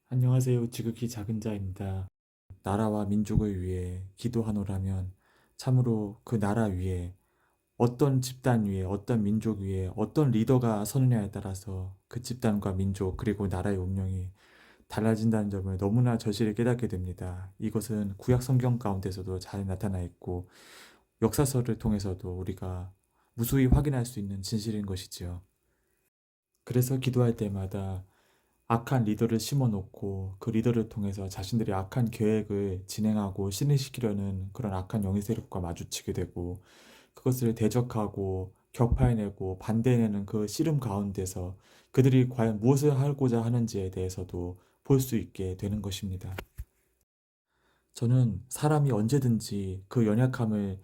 안녕하세요. 지극히 작은 자입니다. 나라와 민족을 위해 기도하노라면 참으로 그 나라 위에 어떤 집단 위에 어떤 민족 위에 어떤 리더가 서느냐에 따라서 그 집단과 민족 그리고 나라의 운명이 달라진다는 점을 너무나 절실히 깨닫게 됩니다. 이것은 구약 성경 가운데서도 잘 나타나 있고 역사서를 통해서도 우리가 무수히 확인할 수 있는 진실인 것이지요. 그래서 기도할 때마다 악한 리더를 심어놓고 그 리더를 통해서 자신들이 악한 계획을 진행하고 실행시키려는 그런 악한 영의 세력과 마주치게 되고 그것을 대적하고 격파해내고 반대해내는 그 씨름 가운데서 그들이 과연 무엇을 하고자 하는지에 대해서도 볼 수 있게 되는 것입니다. 저는 사람이 언제든지 그 연약함을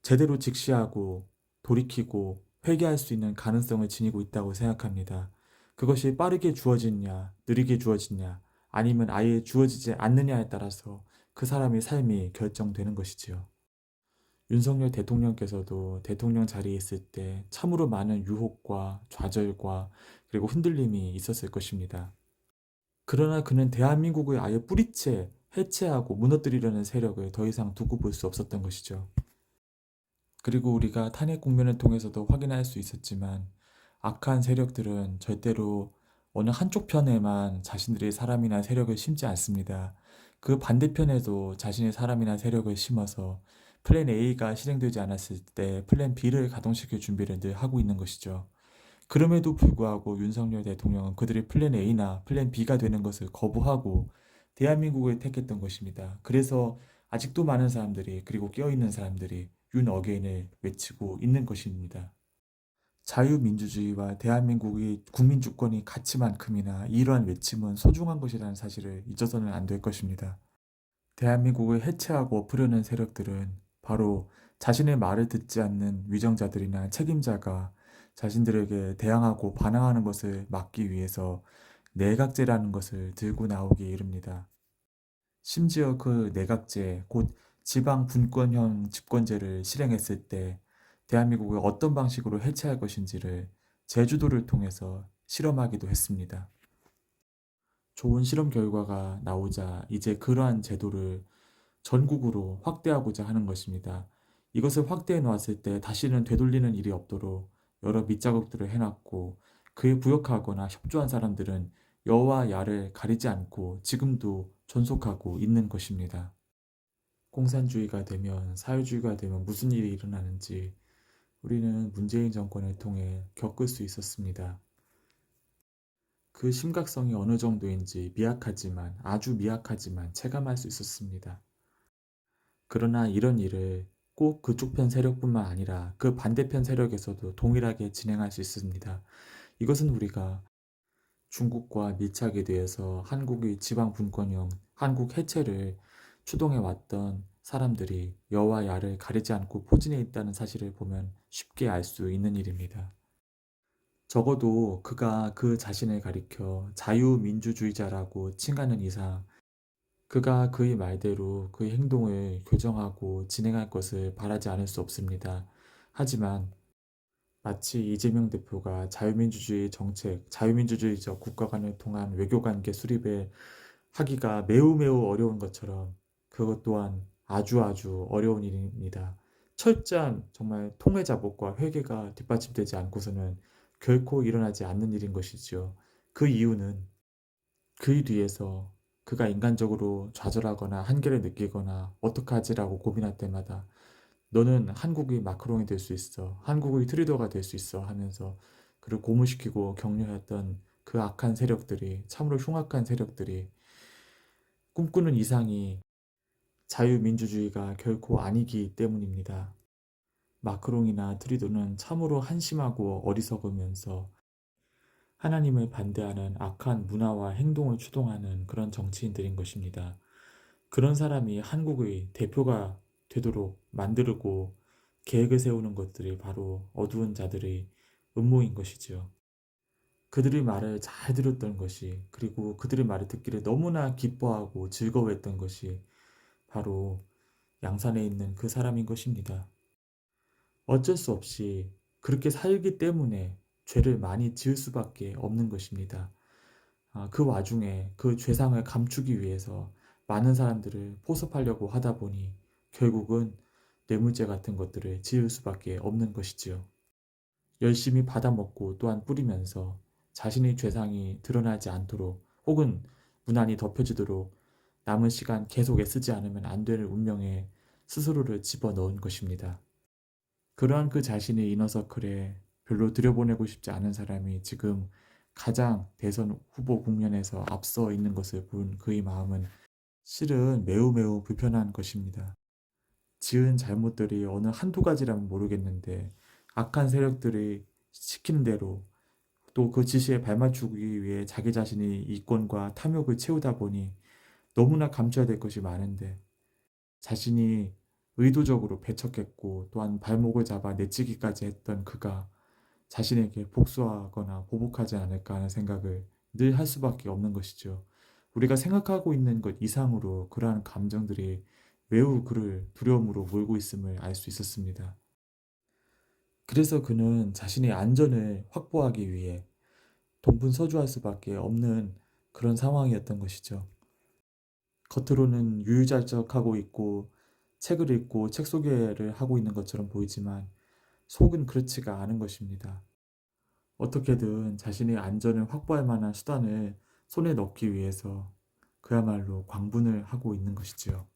제대로 직시하고 돌이키고 회개할 수 있는 가능성을 지니고 있다고 생각합니다. 그것이 빠르게 주어지냐, 느리게 주어지냐, 아니면 아예 주어지지 않느냐에 따라서 그 사람의 삶이 결정되는 것이지요. 윤석열 대통령께서도 대통령 자리에 있을 때 참으로 많은 유혹과 좌절과 그리고 흔들림이 있었을 것입니다. 그러나 그는 대한민국을 아예 뿌리째 해체하고 무너뜨리려는 세력을 더 이상 두고 볼 수 없었던 것이죠. 그리고 우리가 탄핵 국면을 통해서도 확인할 수 있었지만 악한 세력들은 절대로 어느 한쪽 편에만 자신들의 사람이나 세력을 심지 않습니다. 그 반대편에도 자신의 사람이나 세력을 심어서 플랜 A가 실행되지 않았을 때 플랜 B를 가동시킬 준비를 늘 하고 있는 것이죠. 그럼에도 불구하고 윤석열 대통령은 그들의 플랜 A나 플랜 B가 되는 것을 거부하고 대한민국을 택했던 것입니다. 그래서 아직도 많은 사람들이 그리고 깨어있는 사람들이 윤 어게인을 외치고 있는 것입니다. 자유민주주의와 대한민국의 국민주권이 가치만큼이나 이러한 외침은 소중한 것이라는 사실을 잊어서는 안 될 것입니다. 대한민국을 해체하고 엎으려는 세력들은 바로 자신의 말을 듣지 않는 위정자들이나 책임자가 자신들에게 대항하고 반항하는 것을 막기 위해서 내각제라는 것을 들고 나오기에 이릅니다. 심지어 그 내각제, 곧 지방 분권형 집권제를 실행했을 때 대한민국을 어떤 방식으로 해체할 것인지를 제주도를 통해서 실험하기도 했습니다. 좋은 실험 결과가 나오자 이제 그러한 제도를 전국으로 확대하고자 하는 것입니다. 이것을 확대해 놓았을 때 다시는 되돌리는 일이 없도록 여러 밑작업들을 해놨고 그에 부역하거나 협조한 사람들은 여와 야를 가리지 않고 지금도 존속하고 있는 것입니다. 공산주의가 되면 사회주의가 되면 무슨 일이 일어나는지 우리는 문재인 정권을 통해 겪을 수 있었습니다. 그 심각성이 어느 정도인지 미약하지만 아주 미약하지만 체감할 수 있었습니다. 그러나 이런 일을 꼭 그쪽 편 세력뿐만 아니라 그 반대편 세력에서도 동일하게 진행할 수 있습니다. 이것은 우리가 중국과 밀착에 대해서 한국의 지방 분권형 한국 해체를 추동해 왔던 사람들이 여와 야를 가리지 않고 포진해 있다는 사실을 보면 쉽게 알 수 있는 일입니다. 적어도 그가 그 자신을 가리켜 자유민주주의자라고 칭하는 이상 그가 그의 말대로 그의 행동을 교정하고 진행할 것을 바라지 않을 수 없습니다. 하지만 마치 이재명 대표가 자유민주주의 정책, 자유민주주의적 국가간을 통한 외교관계 수립을 하기가 매우 매우 어려운 것처럼 그것 또한 아주 아주 어려운 일입니다. 철저한 정말 통회 자복과 회개가 뒷받침되지 않고서는 결코 일어나지 않는 일인 것이지요. 그 이유는 그 뒤에서 그가 인간적으로 좌절하거나 한계를 느끼거나 어떡하지라고 고민할 때마다 너는 한국의 마크롱이 될 수 있어. 한국의 트루도가 될 수 있어 하면서 그를 고무시키고 격려했던 그 악한 세력들이 참으로 흉악한 세력들이 꿈꾸는 이상이 자유민주주의가 결코 아니기 때문입니다. 마크롱이나 트루도는 참으로 한심하고 어리석으면서 하나님을 반대하는 악한 문화와 행동을 추동하는 그런 정치인들인 것입니다. 그런 사람이 한국의 대표가 되도록 만들고 계획을 세우는 것들이 바로 어두운 자들의 음모인 것이지요. 그들의 말을 잘 들었던 것이 그리고 그들의 말을 듣기를 너무나 기뻐하고 즐거워했던 것이 바로 양산에 있는 그 사람인 것입니다. 어쩔 수 없이 그렇게 살기 때문에 죄를 많이 지을 수밖에 없는 것입니다. 그 와중에 그 죄상을 감추기 위해서 많은 사람들을 포섭하려고 하다 보니 결국은 뇌물죄 같은 것들을 지을 수밖에 없는 것이지요. 열심히 받아먹고 또한 뿌리면서 자신의 죄상이 드러나지 않도록 혹은 무난히 덮여지도록 남은 시간 계속 애쓰지 않으면 안 될 운명에 스스로를 집어넣은 것입니다. 그러한 그 자신의 이너서클에 별로 들여보내고 싶지 않은 사람이 지금 가장 대선 후보 국면에서 앞서 있는 것을 본 그의 마음은 실은 매우 매우 불편한 것입니다. 지은 잘못들이 어느 한두 가지라면 모르겠는데 악한 세력들이 시키는 대로 또 그 지시에 발맞추기 위해 자기 자신이 이권과 탐욕을 채우다 보니 너무나 감춰야 될 것이 많은데 자신이 의도적으로 배척했고 또한 발목을 잡아 내치기까지 했던 그가 자신에게 복수하거나 보복하지 않을까 하는 생각을 늘 할 수밖에 없는 것이죠. 우리가 생각하고 있는 것 이상으로 그러한 감정들이 매우 그를 두려움으로 몰고 있음을 알 수 있었습니다. 그래서 그는 자신의 안전을 확보하기 위해 동분서주할 수밖에 없는 그런 상황이었던 것이죠. 겉으로는 유유자적하고 있고 책을 읽고 책 소개를 하고 있는 것처럼 보이지만 속은 그렇지가 않은 것입니다. 어떻게든 자신의 안전을 확보할 만한 수단을 손에 넣기 위해서 그야말로 광분을 하고 있는 것이지요.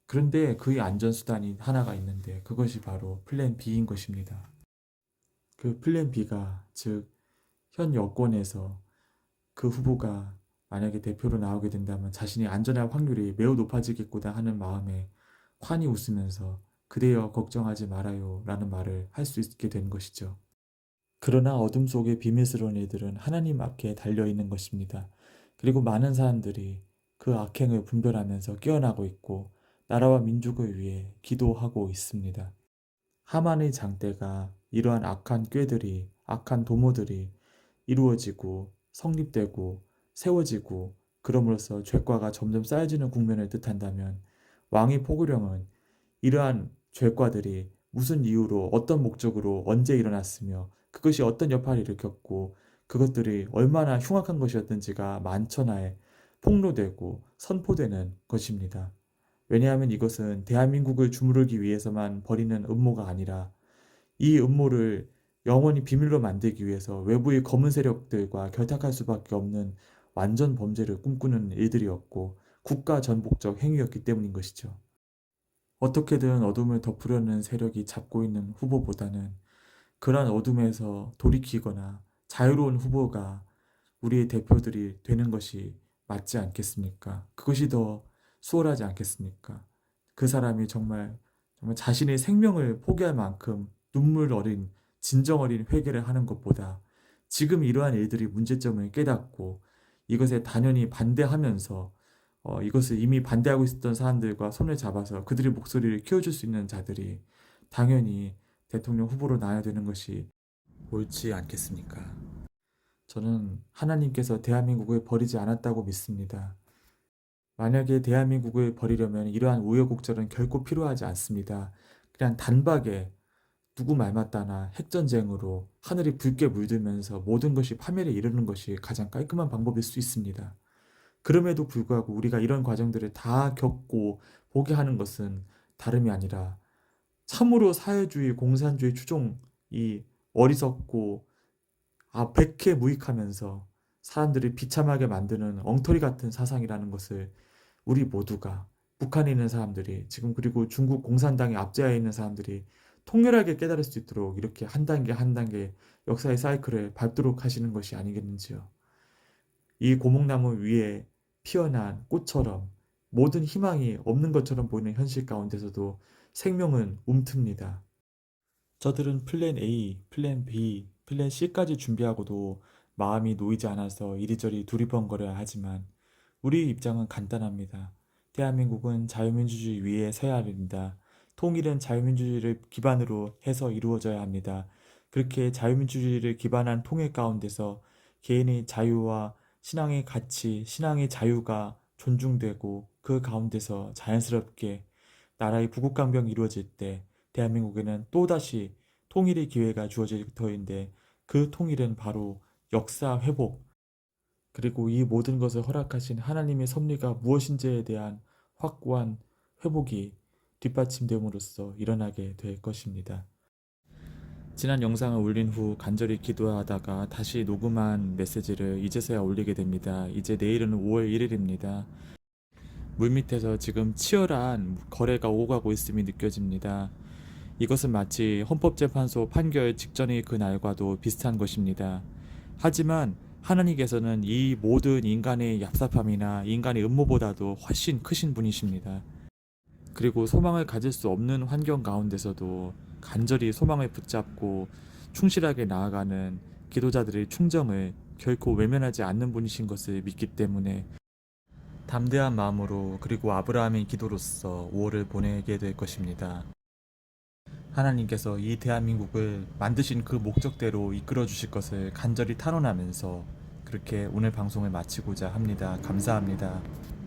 그런데 그의 안전 수단이 하나가 있는데 그것이 바로 플랜 B인 것입니다. 그 플랜 B가 즉 현 여권에서 그 후보가 만약에 대표로 나오게 된다면 자신이 안전할 확률이 매우 높아지겠구나 하는 마음에 환히 웃으면서 그래요 걱정하지 말아요 라는 말을 할 수 있게 된 것이죠. 그러나 어둠 속의 비밀스러운 일들은 하나님 앞에 달려있는 것입니다. 그리고 많은 사람들이 그 악행을 분별하면서 깨어나고 있고 나라와 민족을 위해 기도하고 있습니다. 하만의 장대가 이러한 악한 꾀들이 악한 도모들이 이루어지고 성립되고 세워지고 그럼으로써 죄과가 점점 쌓여지는 국면을 뜻한다면 왕의 포교령은 이러한 죄과들이 무슨 이유로 어떤 목적으로 언제 일어났으며 그것이 어떤 여파를 일으켰고 그것들이 얼마나 흉악한 것이었던지가 만천하에 폭로되고 선포되는 것입니다. 왜냐하면 이것은 대한민국을 주무르기 위해서만 벌이는 음모가 아니라 이 음모를 영원히 비밀로 만들기 위해서 외부의 검은 세력들과 결탁할 수밖에 없는 완전 범죄를 꿈꾸는 일들이었고 국가 전복적 행위였기 때문인 것이죠. 어떻게든 어둠을 덮으려는 세력이 잡고 있는 후보보다는 그러한 어둠에서 돌이키거나 자유로운 후보가 우리의 대표들이 되는 것이 맞지 않겠습니까? 그것이 더 수월하지 않겠습니까? 그 사람이 정말 자신의 생명을 포기할 만큼 눈물 어린, 진정 어린 회개를 하는 것보다 지금 이러한 일들이 문제점을 깨닫고 이것에 단연히 반대하면서 이것을 이미 반대하고 있었던 사람들과 손을 잡아서 그들의 목소리를 키워줄 수 있는 자들이 당연히 대통령 후보로 나와야 되는 것이 옳지 않겠습니까? 저는 하나님께서 대한민국을 버리지 않았다고 믿습니다. 만약에 대한민국을 버리려면 이러한 우여곡절은 결코 필요하지 않습니다. 그냥 단박에 누구 말 맞다나 핵전쟁으로 하늘이 붉게 물들면서 모든 것이 파멸에 이르는 것이 가장 깔끔한 방법일 수 있습니다. 그럼에도 불구하고 우리가 이런 과정들을 다 겪고 보게 하는 것은 다름이 아니라 참으로 사회주의, 공산주의 추종이 어리석고 백해무익하면서 사람들을 비참하게 만드는 엉터리 같은 사상이라는 것을 우리 모두가 북한에 있는 사람들이 지금 그리고 중국 공산당의 압제하에 있는 사람들이 통렬하게 깨달을 수 있도록 이렇게 한 단계 한 단계 역사의 사이클을 밟도록 하시는 것이 아니겠는지요. 이 고목나무 위에 피어난 꽃처럼 모든 희망이 없는 것처럼 보이는 현실 가운데서도 생명은 움틉니다. 저들은 플랜 A, 플랜 B, 플랜 C까지 준비하고도 마음이 놓이지 않아서 이리저리 두리번거려야 하지만 우리 입장은 간단합니다. 대한민국은 자유민주주의 위에 서야 합니다. 통일은 자유민주주의를 기반으로 해서 이루어져야 합니다. 그렇게 자유민주주의를 기반한 통일 가운데서 개인의 자유와 신앙의 가치, 신앙의 자유가 존중되고 그 가운데서 자연스럽게 나라의 부국강병이 이루어질 때 대한민국에는 또다시 통일의 기회가 주어질 터인데 그 통일은 바로 역사 회복, 그리고 이 모든 것을 허락하신 하나님의 섭리가 무엇인지에 대한 확고한 회복이 뒷받침됨으로써 일어나게 될 것입니다. 지난 영상을 올린 후 간절히 기도하다가 다시 녹음한 메시지를 이제서야 올리게 됩니다. 이제 내일은 5월 1일입니다. 물밑에서 지금 치열한 거래가 오가고 있음이 느껴집니다. 이것은 마치 헌법재판소 판결 직전의 그 날과도 비슷한 것입니다. 하지만 하나님께서는 이 모든 인간의 얍삽함이나 인간의 음모보다도 훨씬 크신 분이십니다. 그리고 소망을 가질 수 없는 환경 가운데서도 간절히 소망을 붙잡고 충실하게 나아가는 기도자들의 충정을 결코 외면하지 않는 분이신 것을 믿기 때문에 담대한 마음으로 그리고 아브라함의 기도로서 5월을 보내게 될 것입니다. 하나님께서 이 대한민국을 만드신 그 목적대로 이끌어 주실 것을 간절히 탄원하면서 그렇게 오늘 방송을 마치고자 합니다. 감사합니다.